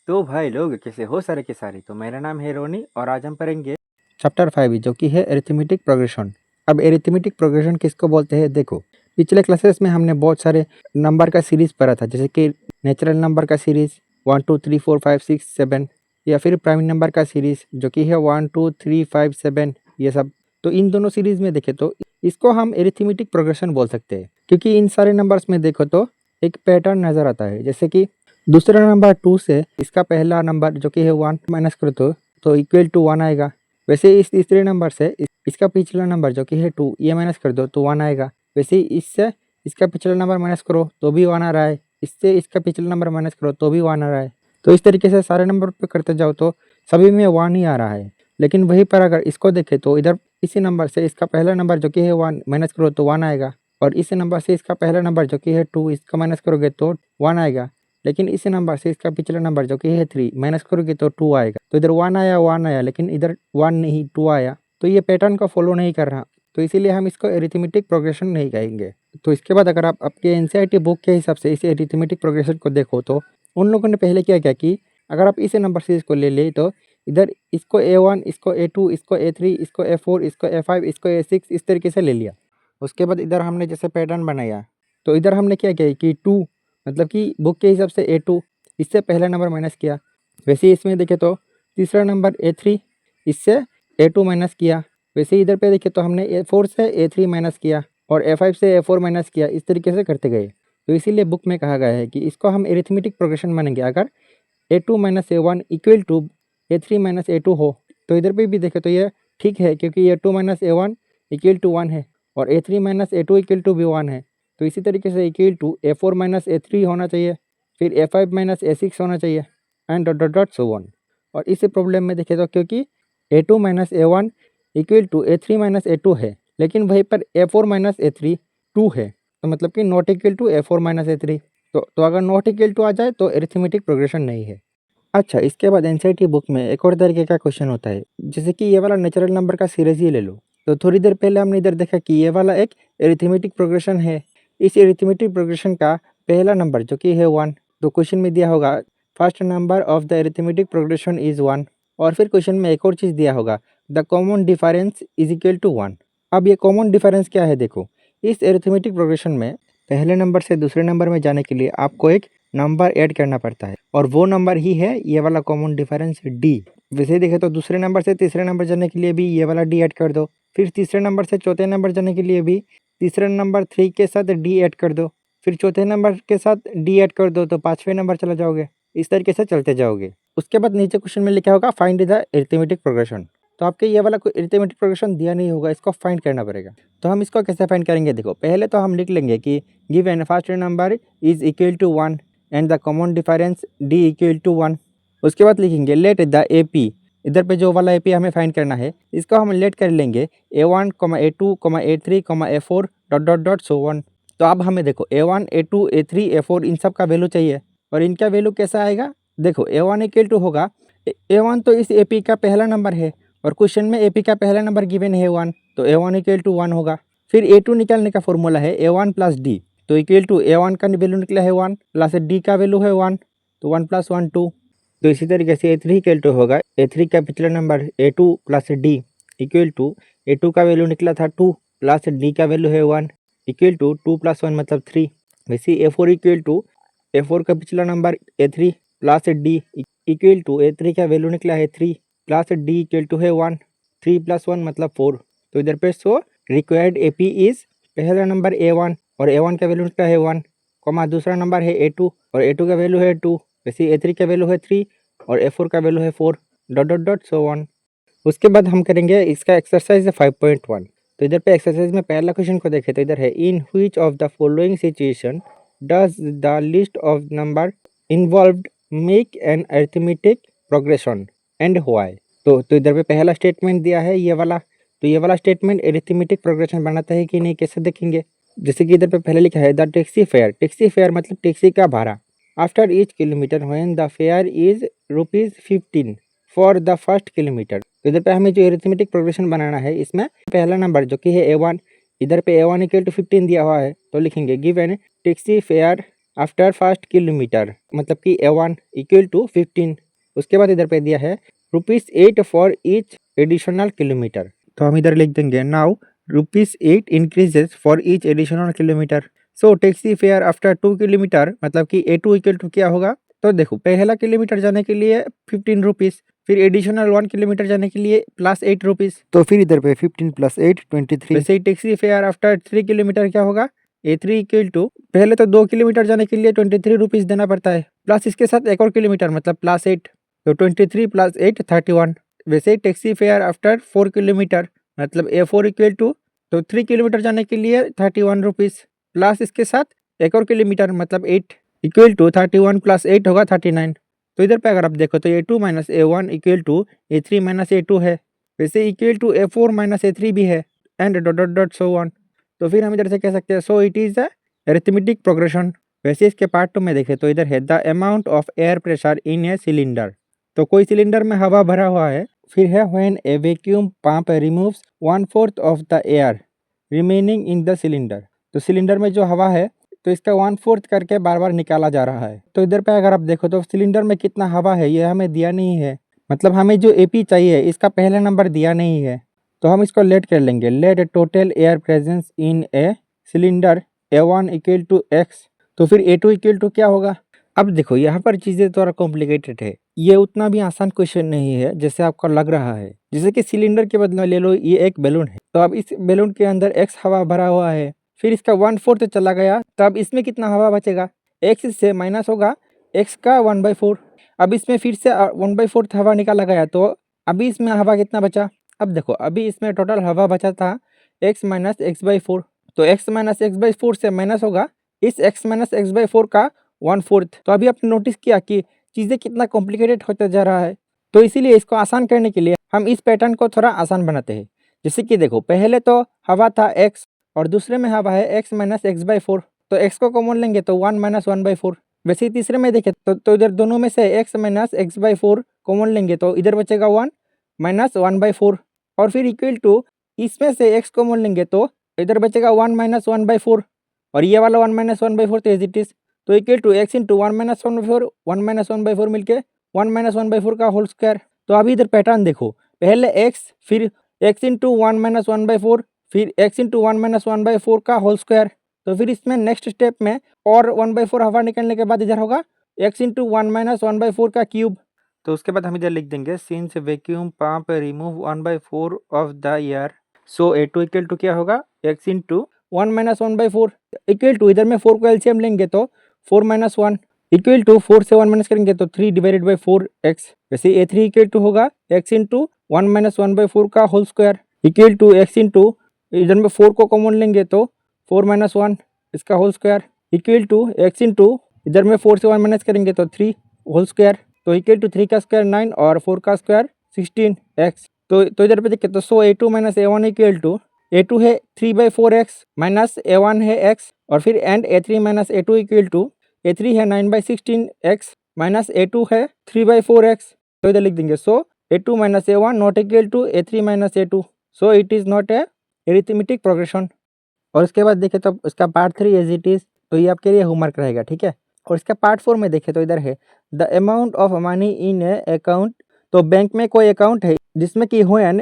तो भाई लोग कैसे हो सारे के सारे। तो मेरा नाम है रोनी और आज हम पढ़ेंगे चैप्टर 5 जो कि है एरिथमेटिक प्रोग्रेशन। अब एरिथमेटिक प्रोग्रेशन किसको बोलते हैं देखो, पिछले क्लासेस में हमने बहुत सारे नंबर का सीरीज पढ़ा था, जैसे कि नेचुरल नंबर का सीरीज 1 2 3 4 5 6 7, या फिर प्राइम नंबर का सीरीज जो कि है 1 2 3 5 7, ये सब। तो इन दोनों सीरीज में देखे तो इसको हम एरिथमेटिक प्रोग्रेशन बोल सकते हैं, क्योंकि इन सारे नंबर्स में देखो तो एक पैटर्न नजर आता है। जैसे कि दूसरा नंबर 2 से इसका पहला नंबर जो कि है 1 माइनस करो तो इक्वल टू 1 आएगा। वैसे इस तीसरे नंबर से इसका पिछला नंबर जो कि है 2, ये माइनस कर दो तो 1 आएगा। वैसे ही इससे इसका पिछला नंबर माइनस करो तो भी 1 आ रहा है, इससे इसका पिछला नंबर माइनस करो तो भी 1 आ रहा है। तो इस तरीके से सारे नंबर पे करते जाओ तो सभी में 1 ही आ रहा है। लेकिन वहीं पर अगर इसको देखें तो इधर इसी नंबर से इसका पहला नंबर जो कि है 1 माइनस करो तो 1 आएगा, और इसी नंबर से इसका पहला नंबर जो कि है 2, इसका माइनस करोगे तो 1 आएगा। लेकिन इसी नंबर से इसका पिछला नंबर जो कि है 3 माइनस करोगे तो 2 आएगा। तो इधर 1 आया, लेकिन इधर 1 नहीं 2 आया। तो ये पैटर्न को फॉलो नहीं कर रहा, तो इसीलिए हम इसको एरिथमेटिक प्रोग्रेशन नहीं कहेंगे। तो इसके बाद अगर आप आपके एनसीईआरटी बुक के हिसाब से इस एरिथमेटिक प्रोग्रेशन को देखो तो उन लोगों ने पहले क्या किया कि अगर आप इसी नंबर सीरीज को ले तो इधर इसको A1, इसको A2, इसको A3, इसको A4, इसको A5, इसको A6 इस तरीके से ले लिया। उसके बाद इधर हमने जैसे पैटर्न बनाया, तो इधर हमने क्या किया कि 2 मतलब कि बुक के हिसाब से A2, इससे पहला नंबर माइनस किया। वैसे ही इसमें देखे तो तीसरा नंबर A3, इससे A2 माइनस किया। वैसे ही इधर पे देखे तो हमने A4 से A3 माइनस किया और A5 से A4 माइनस किया, इस तरीके से करते गए। तो इसीलिए बुक में कहा गया है कि इसको हम एरिथमेटिक प्रोग्रेशन मानेंगे अगर A2 minus A1 equal to A3 minus A2 हो। तो इधर पे भी देखे तो ये ठीक है, क्योंकि A2 minus A1 equal to 1 है और A3 minus A2 equal to भी 1 है। तो इसी तरीके से equal to A4 minus A3 होना चाहिए, फिर A5 माइनस A6 होना चाहिए, and dot dot dot so on. और इस प्रॉब्लम में देखे तो क्योंकि A2 minus A1 equal to A3 minus A2 है, लेकिन वहीं पर A4 माइनस A3 2 है, तो मतलब कि not equal to A4 minus A3। तो अगर नॉट इक्वल टू आ जाए तो एरिथमेटिक प्रोग्रेशन नहीं है। अच्छा, इसके बाद एनसीईआरटी बुक में एक और तरीके का क्वेश्चन होता है, जैसे कि ये वाला नेचुरल नंबर का सीरीज ही ले लो। तो थोड़ी देर पहले हमने इधर देखा कि ये वाला एक एरिथमेटिक प्रोग्रेशन है। इस एरिथमेटिक प्रोग्रेशन का पहला नंबर जो कि है 1, तो क्वेश्चन में दिया होगा first number of the arithmetic progression is 1, और फिर क्वेश्चन में एक और चीज़ दिया होगा the common difference is equal to 1। अब ये कॉमन डिफरेंस क्या है देखो, इस एरिथमेटिक प्रोग्रेशन में पहले नंबर से दूसरे नंबर में जाने के लिए आपको एक नंबर ऐड करना पड़ता है, और वो नंबर ही है ये वाला कॉमन डिफरेंस D। वैसे देखे तो दूसरे नंबर से तीसरे नंबर जाने के लिए भी ये वाला D ऐड कर दो, फिर तीसरे नंबर से चौथे नंबर जाने के लिए भी तीसरे नंबर 3 के साथ D ऐड कर दो, फिर चौथे नंबर के साथ D ऐड कर दो तो पाँचवें नंबर चला जाओगे। इस तरीके से चलते जाओगे। उसके बाद नीचे क्वेश्चन में लिखा होगा फाइंड द एरिथमेटिक प्रोग्रेशन। तो आपके ये वाला कोई एरिथमेटिक प्रोग्रेशन दिया नहीं होगा, इसको फाइंड करना पड़ेगा। तो हम इसको कैसे फाइंड करेंगे देखो, पहले तो हम लिख लेंगे कि given first number is equal to 1 and the common difference D equal to 1। उसके बाद लिखेंगे लेट द AP, इधर पे जो वाला AP हमें फाइंड करना है इसको हम लेट कर लेंगे A1, A2, A3, A4 dot dot dot so on. तो अब हमें देखो A1, A2, A3, A4 इन सब का वैल्यू चाहिए, और इनका वैल्यू कैसा आएगा देखो, A1 इक्वल टू होगा A1 तो इस AP का पहला नंबर है, और क्वेश्चन में AP का पहला नंबर गिवन है 1, तो A1 इक्वल टू 1 होगा। फिर A2 निकालने का फॉर्मूला है A1 प्लस D, तो इक्वल टू A1 का वैल्यू निकला है 1 प्लस D का वैल्यू है 1, तो 1 प्लस 1 2। तो इसी तरीके से A3 इक्वल टू होगा A3 का पिछला नंबर A2 plus D equal to A2 का वैल्यू निकला था 2 प्लस D का वैल्यू है 1 इक्वल टू 2 प्लस 1 मतलब 3। वैसे A4 इक्वल टू A4 का पिछला नंबर A3 plus D equal to A3 का वैल्यू निकला है 3 प्लस D इक्वल टू है 1, 3 प्लस 1 मतलब 4। तो इधर पे सो रिक्वायर्ड AP इज पहला नंबर A1 और A1 का वैल्यू निकला है 1, कॉमा दूसरा नंबर है A2 और A2 का वैल्यू है 2, वैसे A3 का वैल्यू है 3 और A4 का वैल्यू है 4 dot dot dot so on. उसके बाद हम करेंगे इसका एक्सरसाइज 5.1। तो इधर पे एक्सरसाइज में पहला क्वेश्चन को देखें तो इधर है in which of the following situation does the list of number involved make an arithmetic progression and why. तो इधर पे पहला स्टेटमेंट दिया है ये वाला, तो ये वाला स्टेटमेंट एरिथमेटिक प्रोग्रेशन बनाता है कि नहीं कैसे देखेंगे। जैसे कि इधर पे पहले लिखा है द टैक्सी फेयर मतलब टैक्सी का भाड़ा after each kilometre when the fair is ₹15 for the first kilometre. तो इधर पे हमें जो एरिथमेटिक प्रोग्रेशन बनाना है, इसमें पहला नंबर जो कि है A1, इधर पे A1 इक्वल टू 15 दिया हुआ है, तो लिखेंगे given taxi fare after first kilometre, मतलब कि A1 इक्वल टू 15। उसके बाद इधर पे दिया है ₹8 फॉर ईच एडिशनल किलोमीटर। तो हम इधर लिख देंगे now ₹8 increases for each additional kilometre. So taxi fare after 2 kilometre, मतलब कि A2 इक्वल टू क्या होगा। तो देखो पहला किलोमीटर जाने के लिए ₹15, फिर एडिशनल 1 किलोमीटर जाने के लिए +8 रुपीज़। तो फिर इधर पे 15 + 8 23। वैसे ही टैक्सी फेयर आफ्टर 3 किलोमीटर क्या होगा, A3 इक्वल टू पहले तो 2 किलोमीटर जाने के लिए ₹23 देना पड़ता है, प्लस इसके साथ एक और किलोमीटर मतलब +8, तो 23 + 8 31। वैसे ही टैक्सी फेयर आफ्टर 4 किलोमीटर, मतलब A4 इक्वल टू तो 3 किलोमीटर जाने के लिए ₹31, प्लस इसके साथ एक और किलोमीटर मतलब 8 इक्वल टू 31 + 8 होगा 39। तो इधर पे अगर आप देखो तो A2 - A1 equal to A3 - A2 है, वैसे इक्वल टू A4 - A3 भी है, and dot dot dot so on. तो फिर हम इधर से कह सकते हैं सो it is a arithmetic progression. वैसे इसके पार्ट 2 में देखें तो इधर है the amount of air pressure in a cylinder. तो कोई सिलेंडर में हवा भरा हुआ है, फिर है when A vacuum pump removes 1/4 of the air remaining in the cylinder. तो सिलेंडर में जो हवा है तो इसका 1/4 करके बार बार निकाला जा रहा है। तो इधर पे अगर आप देखो तो सिलेंडर में कितना हवा है ये हमें दिया नहीं है, मतलब हमें जो AP चाहिए इसका पहला नंबर दिया नहीं है। तो हम इसको लेट कर लेंगे, let total air presence in a cylinder A1 equal to X। तो फिर A2 इक्वल टू क्या होगा। अब देखो यहाँ पर चीज़ें थोड़ा कॉम्प्लिकेटेड है, ये उतना भी आसान क्वेश्चन नहीं है जैसे आपको लग रहा है। जैसे कि सिलेंडर के बदले ले लो ये एक बैलून है, तो अब इस बैलून के अंदर X हवा भरा हुआ है, फिर इसका 1/4 चला गया, तो अब इसमें कितना हवा बचेगा, X से माइनस होगा X का 1/4। अब इसमें फिर से 1/4 हवा निकाला गया, तो अभी इसमें हवा कितना बचा। अब देखो अभी इसमें टोटल हवा बचा था X - X/4, तो X - X/4 से माइनस होगा इस X - X/4 का 1/4। तो अभी आपने नोटिस किया कि चीज़ें कितना कॉम्प्लिकेटेड होते जा रहा है। तो इसीलिए इसको आसान करने के लिए हम इस पैटर्न को थोड़ा आसान बनाते हैं। जैसे कि देखो पहले तो हवा था X और दूसरे में हवा है X - X/4, तो X को कॉमन लेंगे तो 1 - 1/4। वैसे ही तीसरे में देखें तो इधर दोनों में से X - X/4 कॉमन लेंगे तो इधर बचेगा 1 - 1/4, और फिर इक्वल टू इसमें से X कॉमन लेंगे तो इधर बचेगा 1 - 1/4, और ये वाला 1 - 1/4 तो एज इट इज, तो इक्वल टू X इंटू 1 - 1/4, 1 - 1/4 मिलके 1 - 1/4 का होल स्क्वायर। तो अभी इधर पैटर्न देखो, पहले X, फिर X इंटू 1 - 1/4, फिर X इंटू 1 - 1/4 का होल स्क्वायर। तो फिर इसमें नेक्स्ट स्टेप में और 1/4 हवा निकलने के बाद इधर होगा X इंटू 1 - 1/4 का क्यूब। तो उसके बाद हम इधर लिख देंगे since vacuum pump remove 1/4 of the air, so A2 equal to क्या होगा, X इंटू 1 - 1/4 इक्वल टू इधर में 4 को एलसीएम लेंगे तो 4 - 1 इक्वल टू 4 से 1 माइनस करेंगे तो 3/4x। वैसे A3 इक्वल टू होगा X इंटू 1 - 1/4 का whole square equal to X into इधर में 4 को कॉमन लेंगे तो 4 - 1 इसका whole square equal to X into इधर में 4 से 1 माइनस करेंगे तो 3 होल स्क्वायर, तो इक्वल टू 3 का स्क्वायर 9 और 4 का स्क्वायर 16x। तो इधर पे देखिए तो सो A2 - A1 equal to A2 है 3/4x माइनस A1 है x, और फिर and A3 - A2 equal to A3 है 9/16x माइनस A2 है 3/4x। तो इधर लिख देंगे so A2 - A1 not equal to A3 - A2, so it is not a arithmetic progression. और उसके बाद देखें तो इसका पार्ट 3 एज इट इज़, तो ये आपके लिए होमवर्क रहेगा, ठीक है। और इसका पार्ट 4 में देखें तो इधर है the amount of money in A account. तो बैंक में कोई अकाउंट है जिसमें कि व्हेन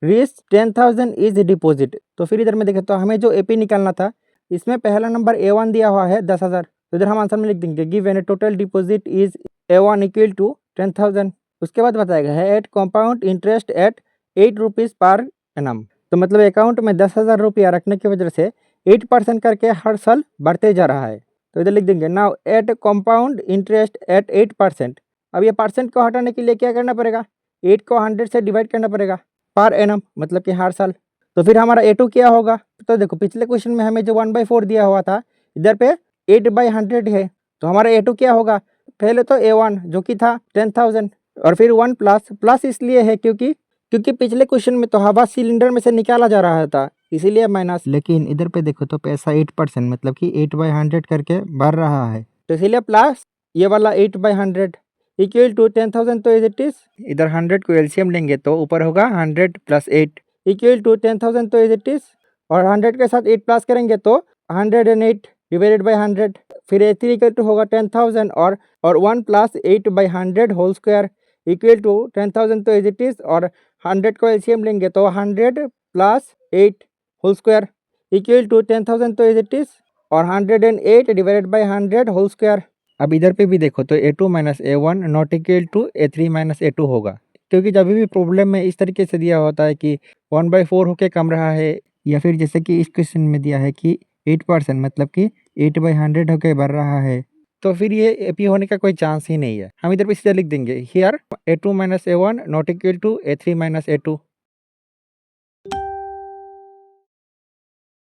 रीच 10,000 इज डिपॉजिट। तो फिर इधर में देखें तो हमें जो AP निकालना था इसमें पहला नंबर A1 दिया हुआ है 10,000, तो इधर हम आंसर में लिख देंगे given total deposit is A1 equal to 10,000। उसके बाद बताया गया है at compound interest at 8 rupees पर एनम। तो मतलब अकाउंट में 10,000 रुपया रखने की वजह से 8% करके हर साल बढ़ते जा रहा है। तो इधर लिख देंगे now at compound interest at 8%। अब ये परसेंट को हटाने के लिए क्या करना पड़ेगा, 8 को 100 से डिवाइड करना पड़ेगा पर एनम, मतलब कि हर साल। तो फिर हमारा A2 क्या होगा, तो देखो पिछले क्वेश्चन में हमें जो 1/4 दिया हुआ था इधर पे 8/100 है, तो हमारा A2 क्या होगा, पहले तो A1 जो कि था 10,000 और फिर 1 प्लस इसलिए है क्योंकि पिछले क्वेश्चन में तो हवा सिलेंडर में से निकाला जा रहा था इसीलिए माइनस, लेकिन इधर पे देखो तो पैसा 8% मतलब कि 8/100 करके बढ़ रहा है, तो इसीलिए प्लस ये वाला 8/100 इक्वल टू 10,000। तो इज इट इज इधर 100 को एलसीएम लेंगे तो ऊपर होगा 100 + 8 इक्वल टू 10,000, तो इज इट इज, और 100 के साथ 8 प्लस करेंगे तो 108 डिवाइडेड बाई 100, फिर A3 इक्वल टू होगा 10,000 और 1 plus 8 by 100 whole square equal to 10,000 तो एज इट इज़, और 100 को एलसीएम लेंगे तो 100 plus 8 whole square equal to 10,000 तो एज इट इज़, और 108 डिवाइडेड बाई 100 होल स्क्वायर। अब इधर पे भी देखो तो A2 minus A1 not equal to A3 minus A2 होगा, क्योंकि जब भी प्रॉब्लम में इस तरीके से दिया होता है कि 1/4 होके कम रहा है, या फिर जैसे कि इस क्वेश्चन में दिया है कि 8% मतलब कि 8/100 होके बढ़ रहा है, तो फिर ये AP होने का कोई चांस ही नहीं है। हम इधर पे सीधा लिख देंगे here A2 minus A1 not equal to A3 minus A2।